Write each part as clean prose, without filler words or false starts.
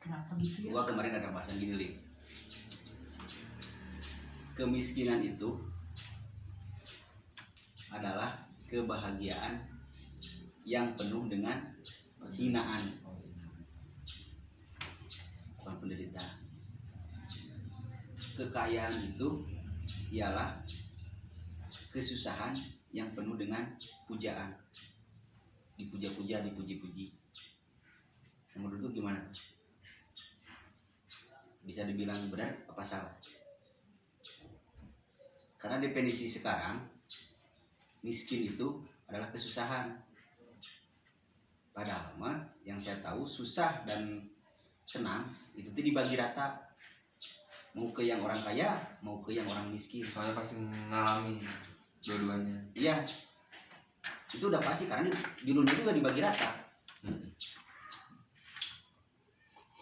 Kenapa gitu ya? Gua kemarin ada bahasan gini, Lik. Kemiskinan itu adalah kebahagiaan yang penuh dengan hinaan, bukan penderitaan. Kekayaan itu ialah kesusahan yang penuh dengan pujaan, dipuja-puja, dipuji-puji. Menurut lu gimana tuh? Bisa dibilang benar apa salah? Karena definisi sekarang miskin itu adalah kesusahan. Padahal mah yang saya tahu susah dan senang itu tuh dibagi rata. Mau ke yang orang kaya, mau ke yang orang miskin. Soalnya pasti mengalami dua-duanya. Iya. Itu udah pasti karena di dunia juga dibagi rata.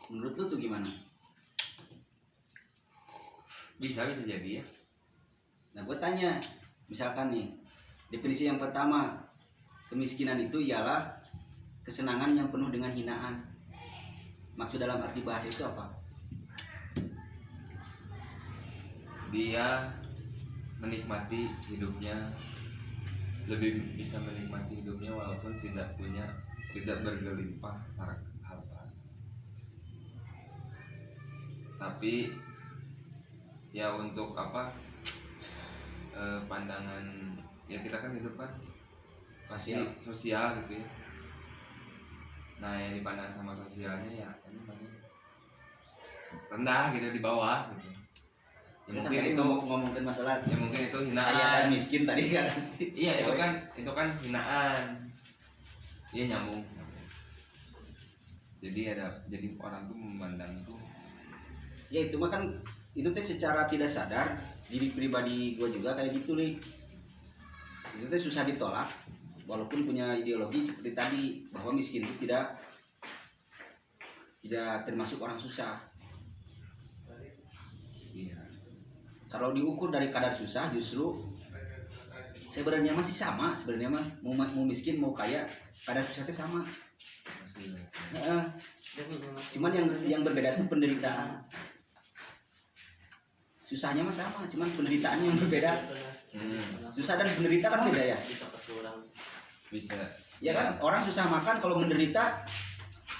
Menurut lu tuh gimana? Bisa jadi ya. Nah gue tanya, misalkan nih, definisi yang pertama, kemiskinan itu ialah kesenangan yang penuh dengan hinaan. Maksud dalam arti bahasa itu apa? Dia menikmati hidupnya, lebih bisa menikmati hidupnya walaupun tidak bergelimpah harta. Tapi ya untuk apa, pandangan ya kita kan hidup kan pasti sosial gitu ya. Nah yang dipandang sama sosialnya ya ini banyak rendah gitu, di bawah gitu. Ya, mungkin itu ngomongin masalah ya, mungkin itu hinaan. kaya dan miskin tadi kan. Iya itu kan hinaan. Iya nyambung. Jadi orang tuh memandang tuh Ya itu mah kan itu teh secara tidak sadar diri pribadi gue juga kayak gitu nih. Itu teh susah ditolak walaupun punya ideologi seperti tadi bahwa miskin itu tidak termasuk orang susah. iya. Kalau diukur dari kadar susah justru sebenarnya masih sama sebenarnya mah mau miskin mau kaya kadar susahnya sama. Cuman yang berbeda itu penderitaan. Susahnya mah sama, cuman penderitaannya yang berbeda. Susah dan penderita kan beda ya. Bisa. Ya kan orang susah makan kalau menderita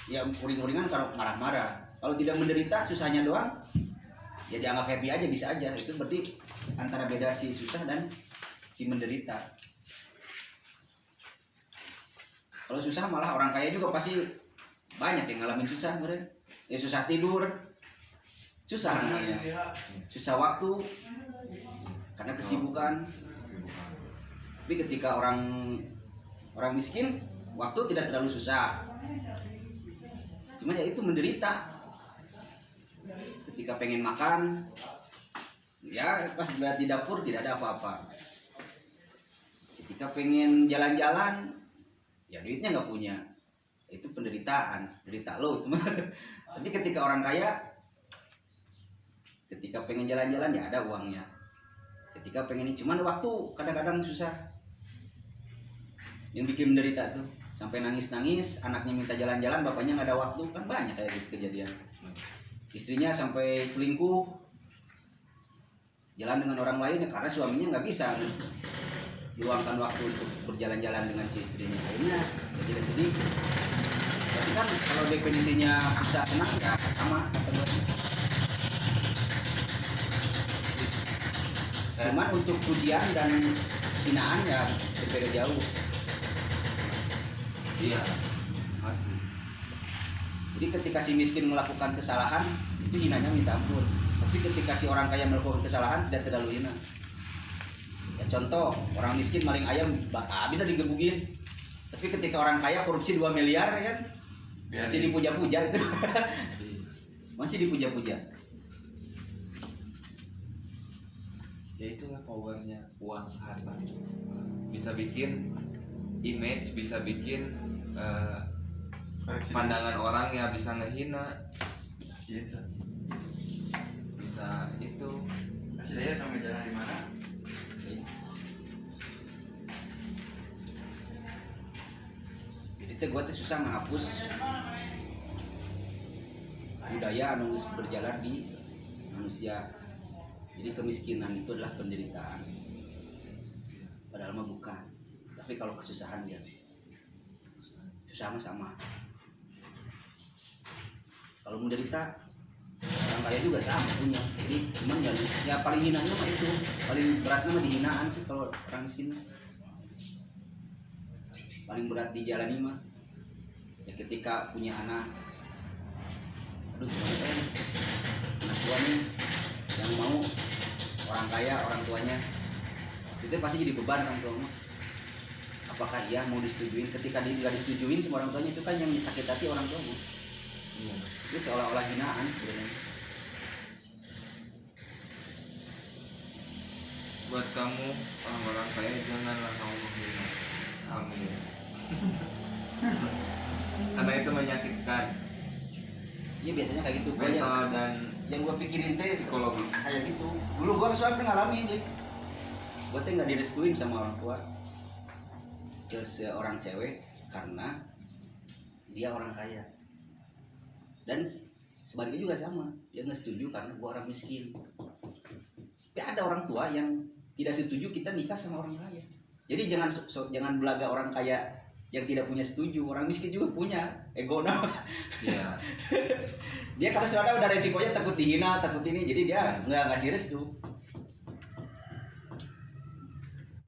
ya uring-uringan kalau marah-marah. Kalau tidak menderita susahnya doang ya dianggap happy aja, bisa aja. Itu berarti antara beda si susah dan si menderita. Kalau susah malah orang kaya juga pasti banyak yang ngalamin susah, bener. Ya susah tidur, susah namanya, susah waktu karena kesibukan. Tapi ketika orang miskin waktu tidak terlalu susah, cuma ya itu menderita. Ketika pengen makan ya pas di dapur tidak ada apa-apa. Ketika pengen jalan-jalan ya duitnya nggak punya, itu penderitaan, derita lo itu mah. Tapi ketika orang kaya, ketika pengen jalan-jalan ya ada uangnya. Ketika pengen ini cuman waktu kadang-kadang susah. Yang bikin menderita tuh sampai nangis-nangis, anaknya minta jalan-jalan, bapaknya nggak ada waktu, kan banyak kayak gitu kejadian. Istrinya sampai selingkuh, jalan dengan orang lain ya karena suaminya nggak bisa luangkan waktu untuk berjalan-jalan dengan si istrinya. Akhirnya ya tidak sedih. Berarti kan kalau definisinya susah senang ya sama kata gue. Cuman untuk pujian dan hinaan ya berbeda jauh. Iya pasti. Jadi ketika si miskin melakukan kesalahan itu hinanya minta ampun. Tapi ketika si orang kaya melakukan kesalahan tidak terlalu hina. Ya contoh orang miskin maling ayam bisa digebukin. Tapi ketika orang kaya korupsi 2 miliar kan masih dipuja-puja itu. Masih dipuja-puja. Ya itulah powernya uang, harta. Bisa bikin image, bisa bikin pandangan orang ya, bisa ngehina. Bisa itu. Saya sama jalan di mana? Jadi gue tuh susah menghapus budaya anu geus berjalan di manusia. Jadi kemiskinan itu adalah penderitaan, padahal mah bukan. Tapi kalau kesusahan ya susah mah sama. Kalau menderita orang kaya juga sama punya. Jadi cuman ya paling hinanya mah itu, paling beratnya mah dihinaan sih kalau orang miskin. Paling berat dijalani mah ya ketika punya anak, aduh gimana anak tua nih yang mau orang kaya orang tuanya, itu pasti jadi beban orang tua mah. Apakah ia mau disetujuin? Ketika dia nggak disetujuin sama orang tuanya, itu kan yang sakit hati orang tua mah. Itu seolah-olah hinaan sebenarnya. Buat kamu orang-orang kaya, janganlah kamu menghina kami. Karena itu menyakitkan Iya biasanya kayak gitu. mental dan Yang gue pikirin teh psikologi. kayak gitu. Dulu gue soalnya ngalamin deh. Gue teh nggak direstuin sama orang tua ke seorang cewek karena dia orang kaya. Dan sebaliknya juga sama, dia nggak setuju karena gue orang miskin. Tapi ada orang tua yang tidak setuju kita nikah sama orang kaya. Jadi jangan belaga orang kaya yang tidak punya setuju, orang miskin juga punya ego nama. Iya. Dia karena soalnya udah resikonya takut dihina, takut ini, jadi dia nggak ngasih restu.